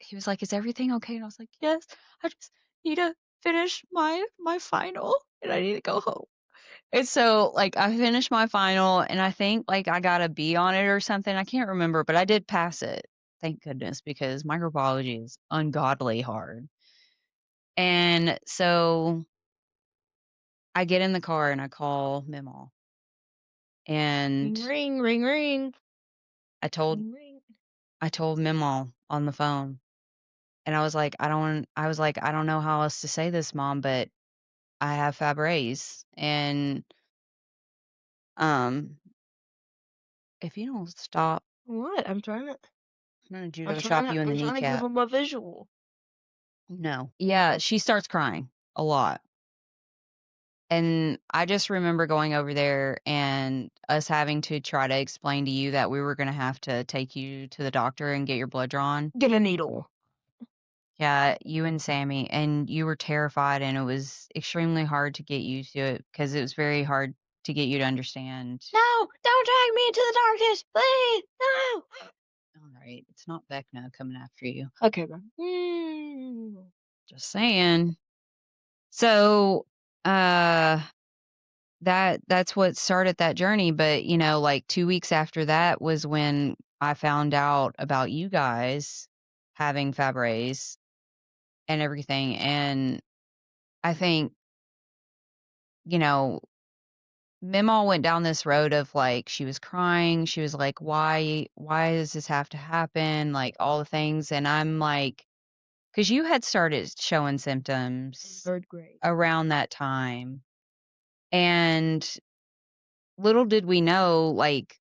he was like, "Is everything okay?" And I was like, "Yes, I just need to finish my final and I need to go home." And so, like, I finished my final and I think like I got a B on it or something. I can't remember, but I did pass it. Thank goodness because microbiology is ungodly hard. And so I get in the car and I call Mimal Ring, and ring, ring, ring, I told ring, ring. I told Mimal on the phone and I was like, I don't know how else to say this, mom, but I have Fabry's, and, um, if you don't stop, What? I'm gonna judo chop you in the I'm trying to give kneecap. him a visual. No. Yeah, she starts crying a lot, and I just remember going over there and us having to try to explain to you that we were gonna have to take you to the doctor and get your blood drawn. Get a needle. Yeah, you and Sammy, and you were terrified, and it was extremely hard to get you to it because it was very hard to get you to understand. No, don't drag me into the darkness, please. No. Alright, it's not Vecna coming after you. Okay, bro. Mm. Just saying. So, uh, that's what started that journey, but, you know, like, 2 weeks after that was when I found out about you guys having Fabry's and everything, and I think, you know, Mima went down this road of, like, she was crying, she was like, "Why does this have to happen?" Like, all the things, and I'm like, because you had started showing In symptoms third grade. around that time, and little did we know, like,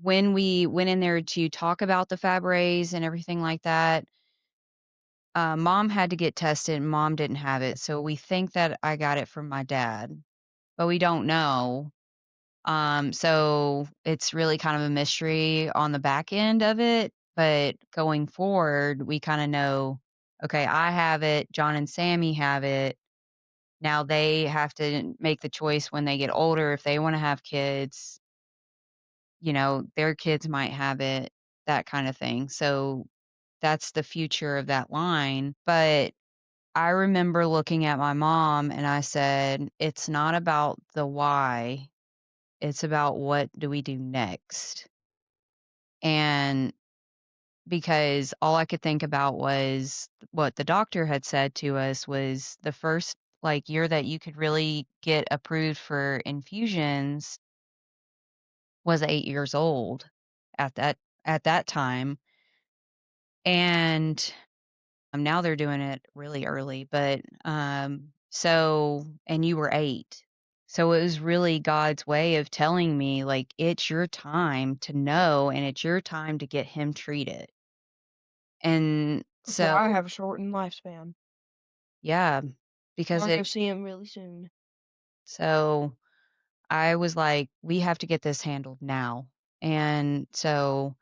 when we went in there to talk about the Fabrys and everything like that, mom had to get tested and mom didn't have it. So we think that I got it from my dad, but we don't know. So it's really kind of a mystery on the back end of it. But going forward, we kind of know, okay, I have it, John and Sammy have it. Now they have to make the choice when they get older if they want to have kids, their kids might have it, that kind of thing. So that's the future of that line. But I remember looking at my mom and I said, it's not about the why, it's about what do we do next. And because all I could think about was what the doctor had said to us was the first like year that you could really get approved for infusions was 8 years old at that time. And now they're doing it really early, but, so and you were 8. So it was really God's way of telling me, like, "It's your time to know, and it's your time to get him treated." And That's why I so have a shortened lifespan. yeah, because Wanna go it see him really soon. so I was like, "We have to get this handled now." And so,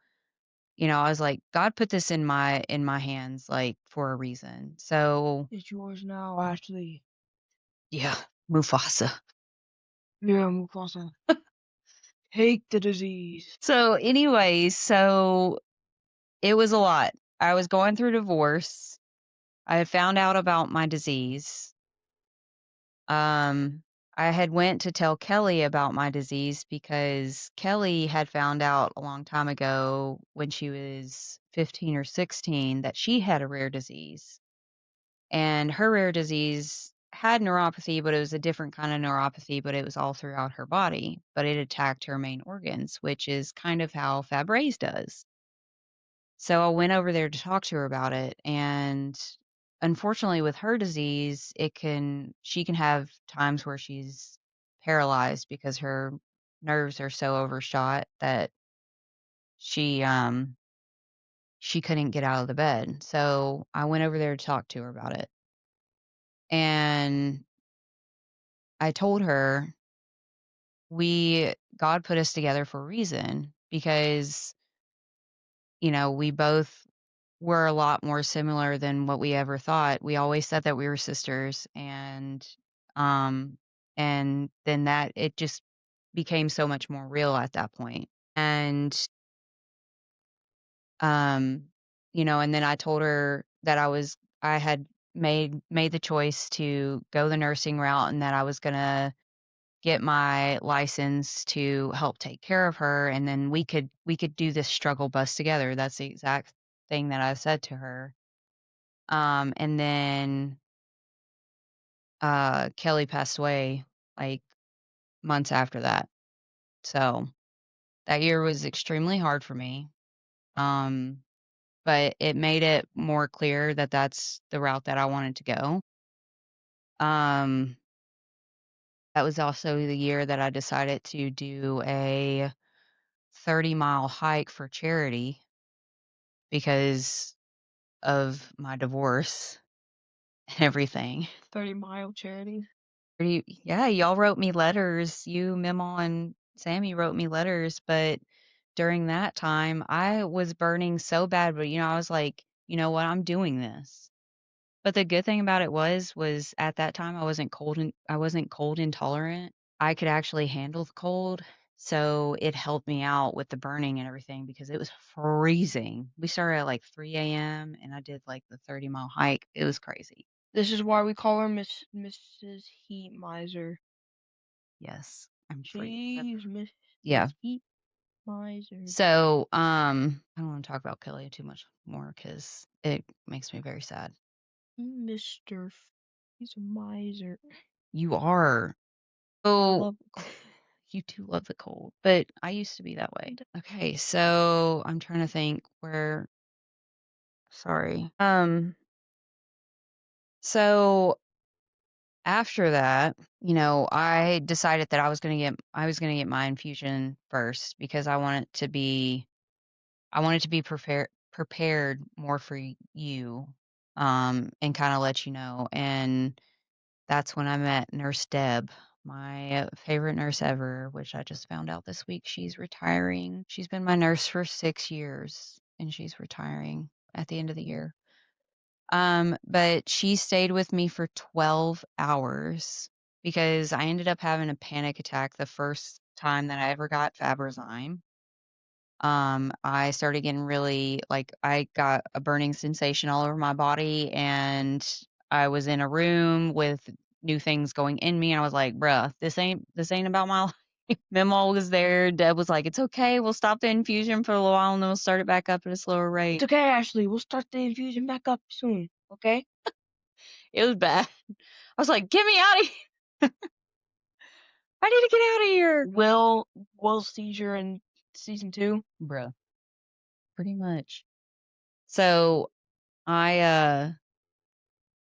I was like, "God put this in my hands, like, for a reason." So It's yours now, Ashley. yeah, Mufasa. Yeah, Mufasa. Take the disease. So, anyways, it was a lot. I was going through divorce. I had found out about my disease. Um, I had went to tell Kelly about my disease because Kelly had found out a long time ago when she was 15 or 16 that she had a rare disease. And her rare disease had neuropathy, but it was a different kind of neuropathy, but it was all throughout her body, but it attacked her main organs, which is kind of how Fabry's does. So I went over there to talk to her about it, and unfortunately with her disease, she can have times where she's paralyzed because her nerves are so overshot that she couldn't get out of the bed. So I went over there to talk to her about it. And I told her God put us together for a reason because, we both were a lot more similar than what we ever thought. We always said that we were sisters um and then that it just became so much more real at that point. And um and then I told her that I had made the choice to go the nursing route and that I was going to get my license to help take care of her, and then we could do this struggle bus together. That's the exact thing that I said to her. And then Kelly passed away like months after that. So that year was extremely hard for me. Um, but it made it more clear that that's the route that I wanted to go. Um, that was also the year that I decided to do a 30-mile hike for charity because of my divorce and everything. 30-mile charity. Yeah, y'all wrote me letters. You, Mima, and Sammy wrote me letters, but during that time, I was burning so bad, but, I was like, "You know what? I'm doing this." But the good thing about it was at that time, I wasn't cold intolerant. I could actually handle the cold, so it helped me out with the burning and everything because it was freezing. We started at, like, 3 a.m., and I did, like, the 30-mile hike. It was crazy. This is why we call her Mrs. Heat Miser. Yes, I'm afraid that She's yeah. Mrs. Heat Miser. So, I don't wanna talk about Kelly too much more because it makes me very sad. Mr. He's a miser. You are. I So, love the cold. you do love the cold, but I used to be that way. Okay, so I'm trying to think where sorry. So after that, I decided that I was gonna get my infusion first because I wanted to be prepared more for you, and kinda let you know, and that's when I met Nurse Deb, my favorite nurse ever, which I just found out this week she's retiring. She's been my nurse for 6 years, and she's retiring at the end of the year. But she stayed with me for 12 hours because I ended up having a panic attack the first time that I ever got Fabrazyme. I started getting really like I got a burning sensation all over my body, and I was in a room with new things going in me, and I was like, "Bruh, this ain't about my life." Memo was there. Deb was like, "It's okay. We'll stop the infusion for a little while, and then we'll start it back up at a slower It's rate." okay, Ashley. We'll start the infusion back up soon. Okay? It was bad. I was like, "Get me out of here. I need to get out of here." Will seizure in season 2? Bruh, pretty much. So I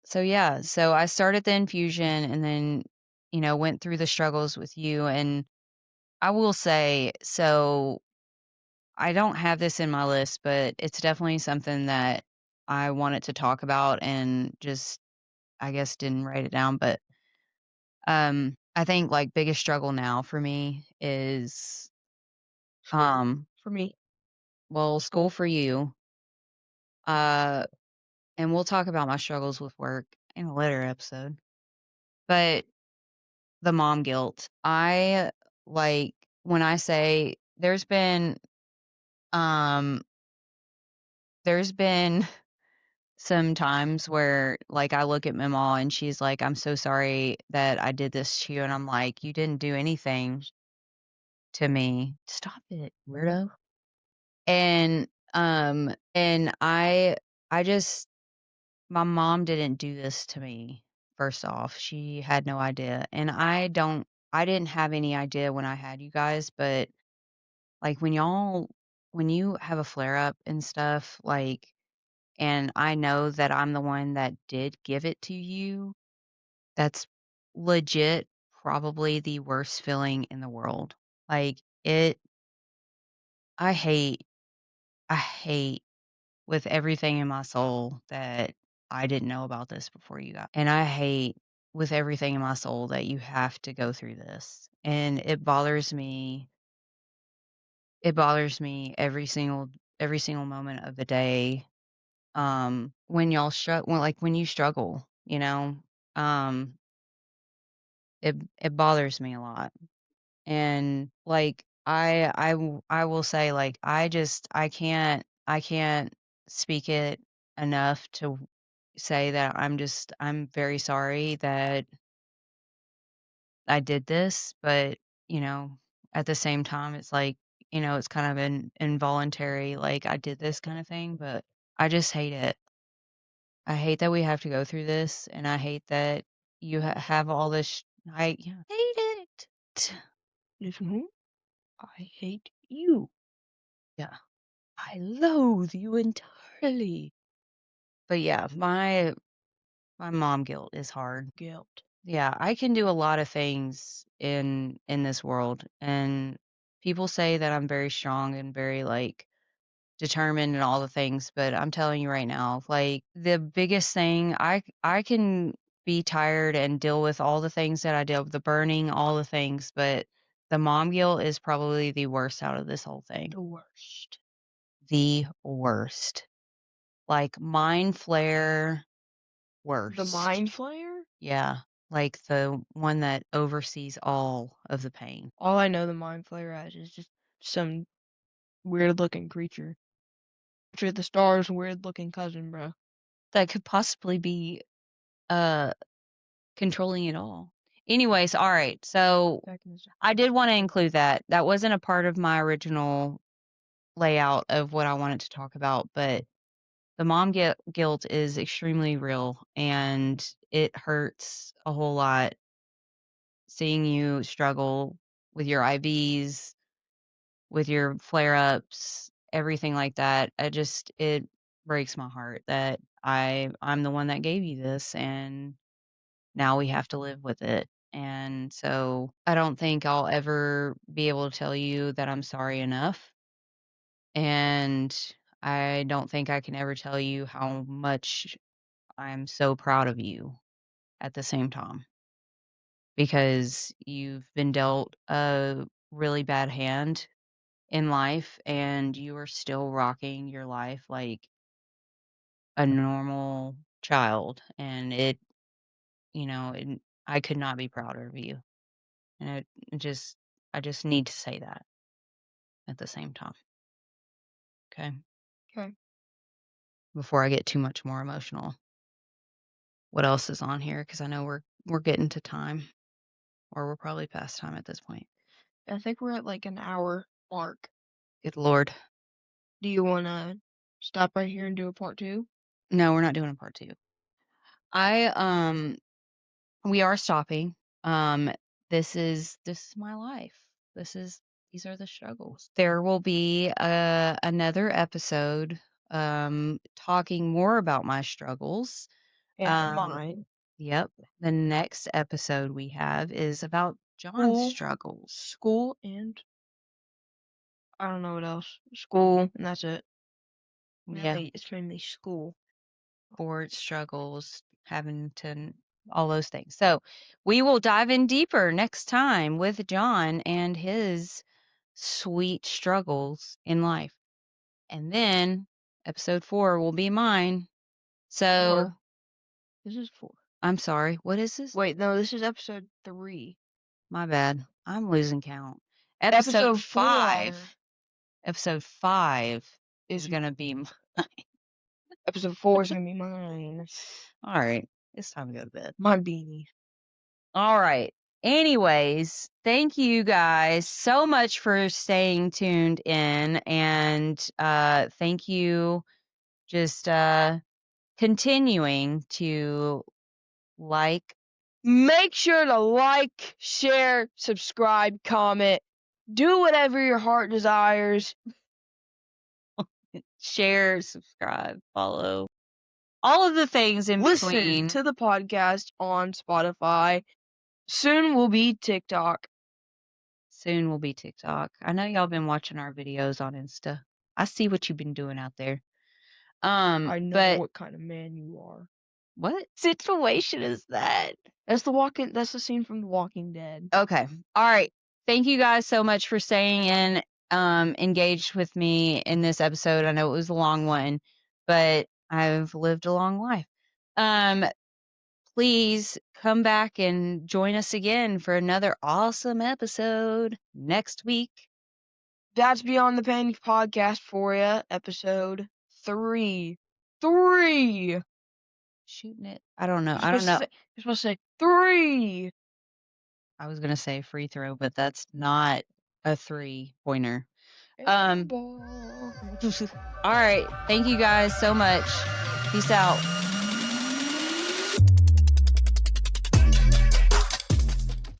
so I started the infusion and then, went through the struggles with you. And I will say, so I don't have this in my list, but it's definitely something that I wanted to talk about and just, I guess, didn't write it down. But I think like biggest struggle now for me is, School um, for me. well, school for you. Uh, and we'll talk about my struggles with work in a later episode. But the mom guilt. I like when I say um there's been some times where like I look at my mom and she's like, "I'm so sorry that I did this to you." And I'm like, "You didn't do anything to me. Stop it, weirdo." And I just my mom didn't do this to me. First off, she had no idea. And I didn't have any idea when I had you guys, but like, when you have a flare up and stuff, like, and I know that I'm the one that did give it to you, that's legit probably the worst feeling in the world. Like, I hate I hate with everything in my soul that I didn't know about this before you got, and I hate with everything in my soul that you have to go through this, and it bothers me every single moment of the day, when you struggle, um, it bothers me a lot. And, like, I will say, like, I can't speak it enough to say that I'm very sorry that I did this, but, you know, at the same time, it's like, it's kind of an involuntary, like, I did this kinda thing, but I just hate it. I hate that we have to go through this, and I hate that you have all this I yeah, hate it. Listen, who? I hate you. Yeah, I loathe you entirely. But yeah, my mom guilt is hard. Guilt. Yeah, I can do a lot of things in this world, and people say that I'm very strong and very like determined and all the things, but I'm telling you right now, like the biggest thing I can be tired and deal with all the things that I deal with, the burning, all the things, but the mom guilt is probably the worst out of this whole thing. The worst. The worst. Like mind flare The worst. mind flayer? Yeah. Like the one that oversees all of the pain. All I know the mind flayer as is just some weird looking creature. Creature of the stars, weird looking cousin, bro. That could possibly be uh controlling it all. Anyways, all right. So Back in the I did want to include that. That wasn't a part of my original layout of what I wanted to talk about, but the mom guilt is extremely real and it hurts a whole lot seeing you struggle with your IVs, with your flare ups, everything like that. It breaks my heart that I'm the one that gave you this, and now we have to live with it. And so I don't think I'll ever be able to tell you that I'm sorry enough. And I don't think I can ever tell you how much I'm so proud of you at the same time because you've been dealt a really bad hand in life and you are still rocking your life like a normal child. And I could not be prouder of you. And it just, I just need to say that at the same time. Okay. Okay. Before I get too much more emotional. What else is on here? Because I know we're getting to time, or we're probably past time at this point. I think we're at like an hour mark. Good Lord. Do you want to stop right here and do a part two? No, we're not doing a part two. I we are stopping. Um, this is my life. These are the struggles. There will be another episode talking more about my struggles. And Um, mine. yep. The next episode we have is about John's School. struggles. School and I don't know what else. School and that's it. Yeah, It's mainly school. board struggles, having to all those things. So we will dive in deeper next time with John and his sweet struggles in life. And then episode 4 will be mine. So 4. This is 4. I'm sorry. What is this? Wait, no, this is episode 3. My bad. I'm losing count. Episode 4 Episode 5 is is going to be episode 4 is gonna be mine. all right. It's time to go to bed. My beanie. All right. Anyways, thank you guys so much for staying tuned in and thank you just continuing to like, Make sure to like, share, subscribe, comment, do whatever your heart desires. share, subscribe, follow, all of the things in Listen between. to the podcast on Spotify. Soon will be TikTok. Soon will be TikTok. I know y'all been watching our videos on Insta. I see what you've been doing out there. I know But what kind of man you are. what situation is that? That's the scene from The Walking Dead. Okay. All right. Thank you guys so much for staying in, engaged with me in this episode. I know it was a long one, but I've lived a long life. Please come back and join us again for another awesome episode next week. That's Beyond the Panic podcast for you, episode 3. 3. Shooting it. I don't know. You're I don't know. you're supposed to say 3. I was gonna say free throw, but that's not a 3-pointer. Ball. All right. Thank you guys so much. Peace out.